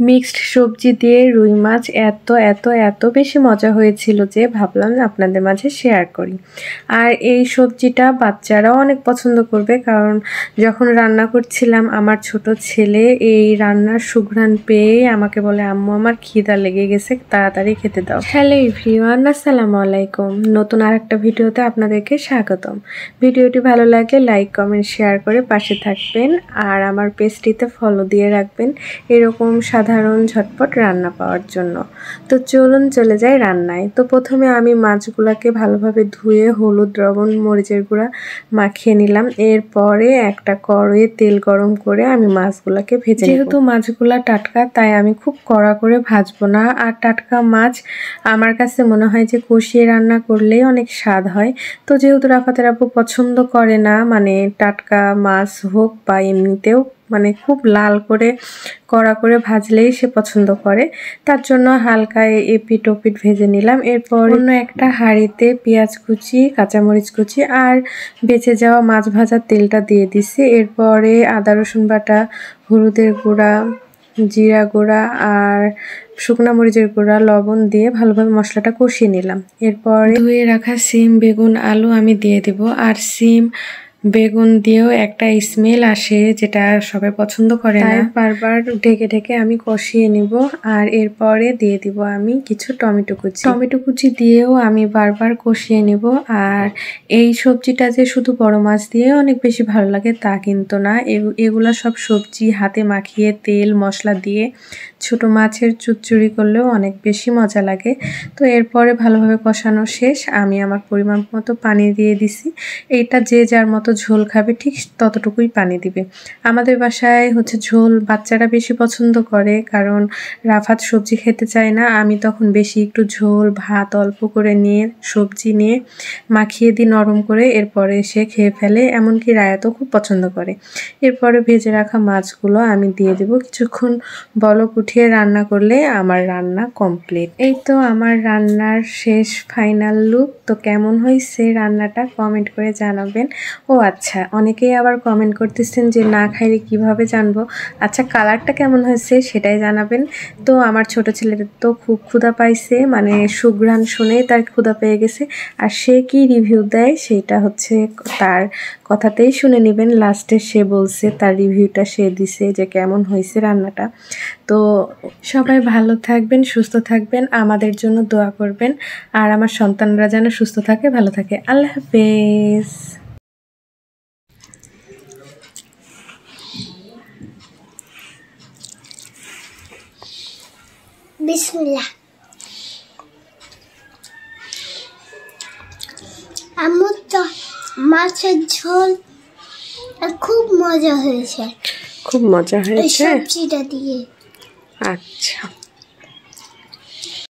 Mixed সবজি দিয়ে রুই মাছ এত বেশি মজা হয়েছিল যে ভাবলাম আপনাদের মাঝে শেয়ার করি। আর এই সবজিটা বাচ্চারাও অনেক পছন্দ করবে, কারণ যখন রান্না করছিলাম আমার ছোট ছেলে এই রান্নার সুঘ্রাণ পেয়ে আমাকে বলে, আম্মু আমার খিদা লেগে গেছে, তাড়াতাড়ি খেতে দাও। হ্যালো এভরিওয়ান, আসসালামু আলাইকুম। নতুন আরেকটা ভিডিওতে আপনাদেরকে স্বাগতম। ভিডিওটি ভালো লাগলে লাইক কমেন্ট শেয়ার করে পাশে থাকবেন, আর আমার পেজটিতে ফলো দিয়ে রাখবেন এরকম সাধারণ ঝটপট রান্না পাওয়ার জন্য। তো চলুন চলে যাই রান্নায়। তো প্রথমে আমি মাছগুলোকে ভালোভাবে ধুয়ে হলুদ, লবণ, মরিচের গুঁড়া মাখিয়ে নিলাম। এরপরে একটা কড়াইয়ে তেল গরম করে আমি মাছগুলোকে ভেজে নেব। যেহেতু মাছগুলা টাটকা তাই আমি খুব কড়া করে ভাজবো না। আর টাটকা মাছ আমার কাছে মনে হয় যে কষিয়ে রান্না করলেই অনেক স্বাদ হয়। তো যেহেতু রাফাতের আপু পছন্দ করে না, মানে টাটকা মাছ হোক বা এমনিতেও মানে খুব লাল করে কড়া করে ভাজলেই সে পছন্দ করে, তার জন্য হালকা এপিট ওপিট ভেজে নিলাম। এরপর অন্য একটা হাঁড়িতে পেঁয়াজ কুচি, কাঁচামরিচ কুচি আর বেঁচে যাওয়া মাছ ভাজার তেলটা দিয়ে দিছি। এরপরে আদা রসুন বাটা, হলুদের গুঁড়া, জিরা গুঁড়া আর শুকনো মরিচের গুঁড়া, লবণ দিয়ে ভালোভাবে মশলাটা কষিয়ে নিলাম। এরপরে ধুয়ে রাখা সিম, বেগুন, আলু আমি দিয়ে দেব। আর সিম বেগুন দিয়েও একটা স্মেল আসে যেটা সবাই পছন্দ করে না, বারবার ঢেকে ঢেকে আমি কষিয়ে নিব। আর এরপরে দিয়ে দিব আমি কিছু টমেটো কুচি দিয়েও আমি বারবার কষিয়ে নিব। আর এই সবজিটা যে শুধু বড় মাছ দিয়ে অনেক বেশি ভালো লাগে তা কিন্তু না, এগুলা সব সবজি হাতে মাখিয়ে তেল মশলা দিয়ে ছোট মাছের চচ্চড়ি করলেও অনেক বেশি মজা লাগে। তো এরপরে ভালোভাবে কষানো শেষ, আমি আমার পরিমাণ মতো পানি দিয়ে দিছি। এইটা যে যার মতো ঝোল খাবে ঠিক ততটুকুই পানি দিবে। আমাদের বাসায় হচ্ছে ঝোল বাচ্চারা বেশি পছন্দ করে, কারণ রাফাত সবজি খেতে চায় না। আমি তখন বেশি একটু ঝোল ভাত অল্প করে নিয়ে সবজি নিয়ে মাখিয়ে দিই নরম করে, এরপরে সে খেয়ে ফেলে। এমনকি রায়াতও খুব পছন্দ করে। এরপরে ভেজে রাখা মাছগুলো আমি দিয়ে দেব। কিছুক্ষণ বলক উঠিয়ে রান্না করলে আমার রান্না কমপ্লিট। এই তো আমার রান্নার শেষ ফাইনাল লুক। তো কেমন হয়েছে রান্নাটা কমেন্ট করে জানাবেন। ও আচ্ছা, অনেকেই আবার কমেন্ট করতেছেন যে না খাইলে কিভাবে জানবো। আচ্ছা, কালারটা কেমন হয়েছে সেটাই জানাবেন। তো আমার ছোট ছেলের তো খুব ক্ষুধা পাইছে, মানে সুঘ্রাণ শুনেই তার ক্ষুধা পেয়ে গেছে। আর সে কি রিভিউ দেয় সেটা হচ্ছে তার কথাতেই শুনে নেবেন। লাস্টে সে বলছে তার রিভিউটা সে দিছে যে কেমন হয়েছে রান্নাটা। তো সবাই ভালো থাকবেন, সুস্থ থাকবেন, আমাদের জন্য দোয়া করবেন। আর আমার সন্তানরা যেন সুস্থ থাকে, ভালো থাকে। আল্লাহ হাফেজ। বিসমিল্লাহ। আমার তো মাছের ঝোল খুব মজা হয়েছে, খুব মজা হয়েছে সবজিটা দিয়ে। আচ্ছা।